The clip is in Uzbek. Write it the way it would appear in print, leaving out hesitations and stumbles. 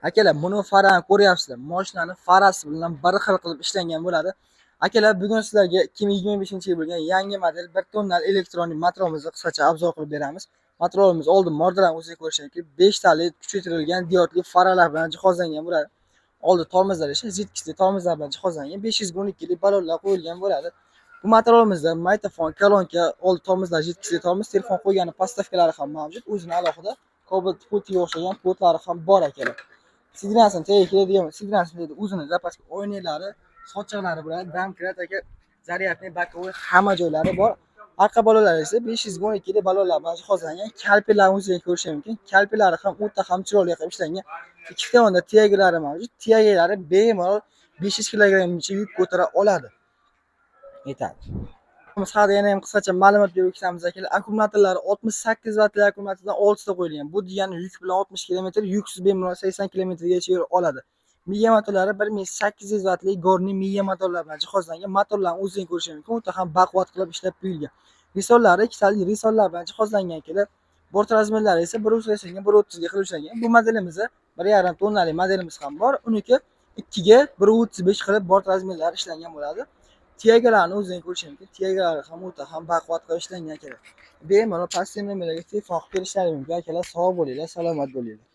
Akalar, buni farani ko'ryapsizlar. Mashinani farasi bilan bir xil qilib ishlangan bo'ladi. Akalar, bugun sizlarga 2025-yil bo'lgan yangi model 1 tonnali elektronik motorimizni qisqacha obzor qilib beramiz. Motorimiz oldin mordadan o'zida ko'rishinki 5 tali kuchaytirilgan diodli faralar bilan jihozlangan bo'ladi. Oldi tormozlar esa zitkichli tormozlar bilan jihozlangan 512 lik ballonlar qo'yilgan bo'ladi. Bu motorimizda mikrofon, kolonka, oldi tormozlar zitkichli tormoz, telefon qo'ygani postavkalari ham mavjud. O'zini alohida Cobalt pultiga o'xshagan portlari ham bor ekan. Signalsini tagiga keladigan signalsini o'zini zapaska oynalar, sochiqlari bilan domkrat aka zaryadniy bakovoy hamma joylari bor. Arqa ballonlari esa 512 lik ballonlar bilan jihozlangan. Kalpirlarni o'zingizga ko'rish mumkin. Kalpirlari ham o'ta ham chiroyli qilib ishlangan. Ikkita onda tiyagalari mavjud. Tiyagalari bemalol 500 kilogrammgacha yuk ko'tara oladi. Yetadi. Biz hali yana ham qisqacha ma'lumot berib o'tamiz akalar. Akkumulyatorlari 68 vattli akkumulyatordan 6 ta qo'yilgan. Bu degani yuk bilan 60 km, yuksiz bemalol 80 km gacha yura oladi. Miya motorlari 1800 vattli Gorni miya motorlar bilan jihozlangan. Motorlarni o'zingiz ko'rish mumkin. O'ta ham baquvvat qilib ishlab qo'yilgan. Risollari ikkitali risollar bilan jihozlangan akalar. Bort razmerlari esa 1.80 ga 1.30 ga qilib ishlangan. Bu modelimizda 1.5 tonnali modelimiz ham bor. Uniki 2 ga 1.35 qilib bort razmerlari ishlangan bo'ladi. Tiyaгаlarni o'zingizga ko'rish mumkin. Tiyagalari ham o'ta ham baquvvat qilib ishlangan akalar. Bemalol pastki nomerlarga telefon qilib kelishlaringiz mumkin akalar. Sog' bo'linglar, salomat bo'linglar.